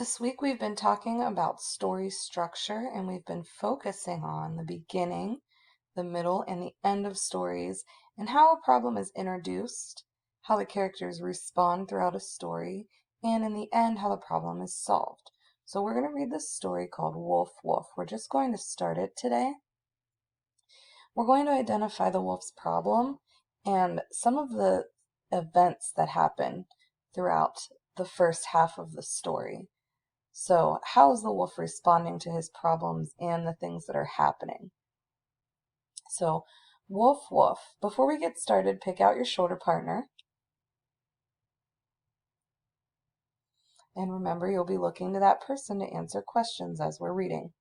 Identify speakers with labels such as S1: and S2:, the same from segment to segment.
S1: This week we've been talking about story structure and we've been focusing on the beginning, the middle, and the end of stories and how a problem is introduced, how the characters respond throughout a story, and in the end, how the problem is solved. So we're going to read this story called Woof Woof. We're just going to start it today. We're going to identify the wolf's problem and some of the events that happen throughout the first half of the story. So, how is the wolf responding to his problems and the things that are happening? So, woof woof. Before we get started, pick out your shoulder partner. And remember, you'll be looking to that person to answer questions as we're reading.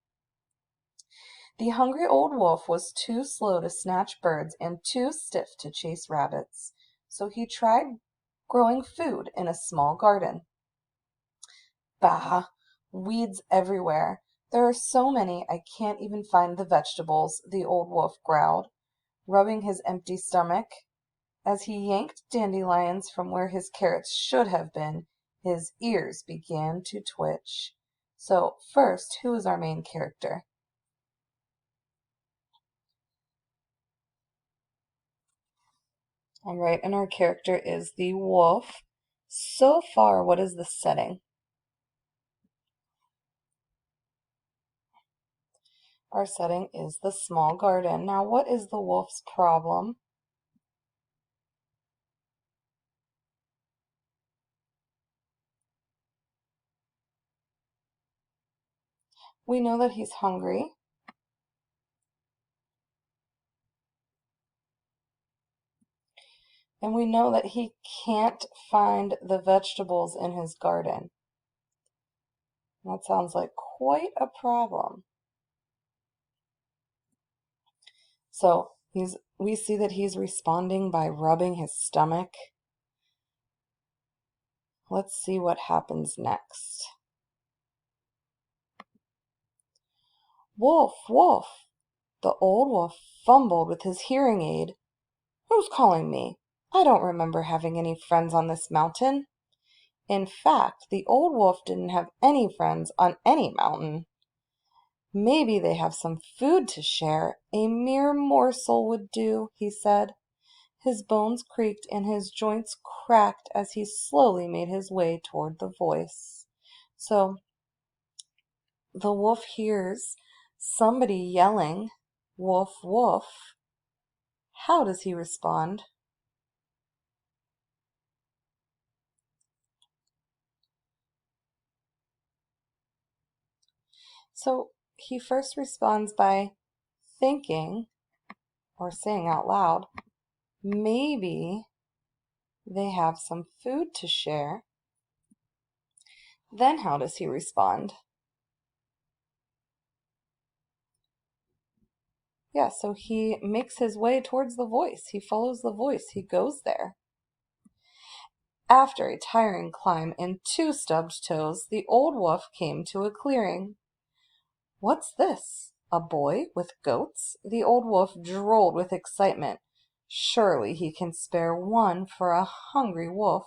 S1: The hungry old wolf was too slow to snatch birds and too stiff to chase rabbits, so he tried growing food in a small garden. Bah! Weeds everywhere. There are so many I can't even find the vegetables, the old wolf growled, rubbing his empty stomach. As he yanked dandelions from where his carrots should have been, his ears began to twitch. So, first, who is our main character? All right, and our character is the wolf. So far, what is the setting? Our setting is the small garden. Now, what is the wolf's problem? We know that he's hungry. And we know that he can't find the vegetables in his garden. That sounds like quite a problem. So we see that he's responding by rubbing his stomach. Let's see what happens next. Wolf, wolf! The old wolf fumbled with his hearing aid. Who's calling me? I don't remember having any friends on this mountain. In fact, the old wolf didn't have any friends on any mountain. Maybe they have some food to share. A mere morsel would do, he said. His bones creaked and his joints cracked as he slowly made his way toward the voice. So the wolf hears somebody yelling, "Woof, woof." How does he respond? So he first responds by thinking or saying out loud, maybe they have some food to share. Then how does he respond? Yeah, so he makes his way towards the voice. He follows the voice. He goes there. After a tiring climb and 2 stubbed toes, the old wolf came to a clearing. What's this? A boy with goats? The old wolf drolled with excitement. Surely he can spare one for a hungry wolf.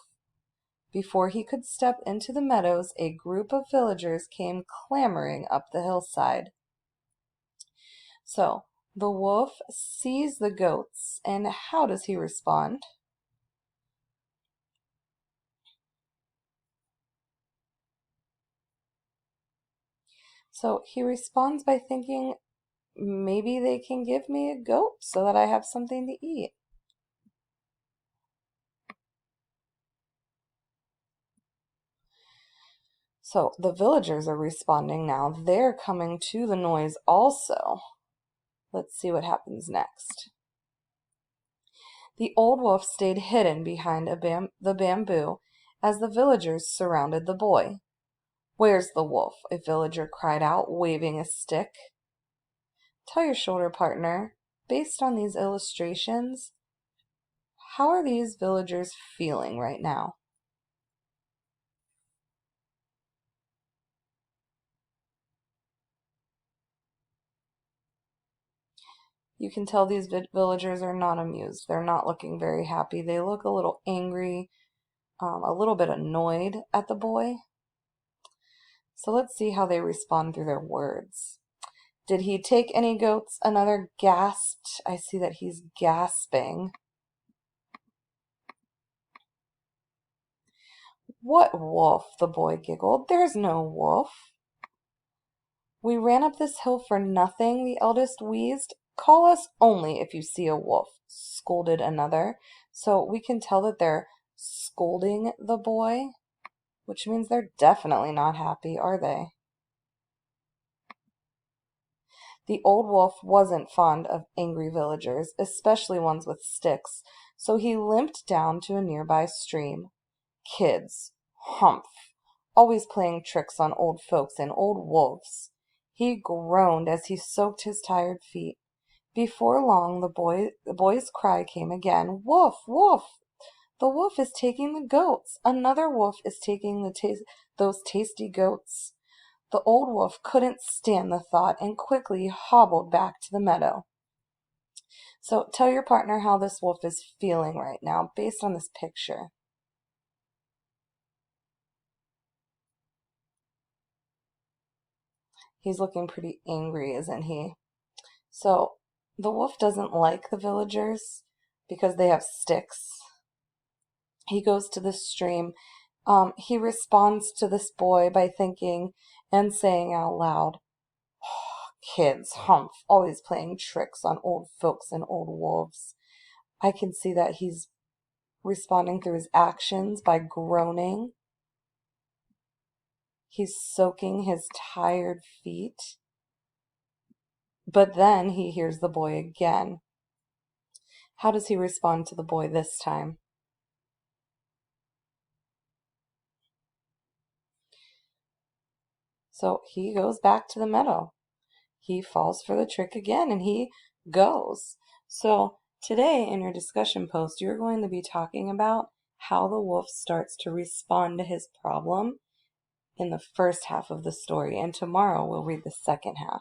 S1: Before he could step into the meadows, a group of villagers came clambering up the hillside. So, the wolf sees the goats, and how does he respond? So, he responds by thinking, maybe they can give me a goat so that I have something to eat. So the villagers are responding now. They're coming to the noise also. Let's see what happens next. The old wolf stayed hidden behind the bamboo as the villagers surrounded the boy. Where's the wolf? A villager cried out, waving a stick. Tell your shoulder partner, based on these illustrations, how are these villagers feeling right now? You can tell these villagers are not amused. They're not looking very happy. They look a little angry, a little bit annoyed at the boy. So let's see how they respond through their words. Did he take any goats? Another gasped. I see that he's gasping. What wolf? The boy giggled. There's no wolf. We ran up this hill for nothing, the eldest wheezed. Call us only if you see a wolf, scolded another. So we can tell that they're scolding the boy, which means they're definitely not happy, are they? The old wolf wasn't fond of angry villagers, especially ones with sticks, so he limped down to a nearby stream. Kids, humph, always playing tricks on old folks and old wolves. He groaned as he soaked his tired feet. Before long the boy's cry came again. Wolf, wolf! The wolf is taking the goats. Another wolf is taking those tasty goats. The old wolf couldn't stand the thought and quickly hobbled back to the meadow. So tell your partner how this wolf is feeling right now based on this picture. He's looking pretty angry, isn't he? So the wolf doesn't like the villagers because they have sticks. He goes to the stream. He responds to this boy by thinking and saying out loud, kids, humph, always playing tricks on old folks and old wolves. I can see that he's responding through his actions by groaning. He's soaking his tired feet. But then he hears the boy again. How does he respond to the boy this time? So he goes back to the meadow. He falls for the trick again and he goes. So today in your discussion post, you're going to be talking about how the wolf starts to respond to his problem in the first half of the story. And tomorrow we'll read the second half.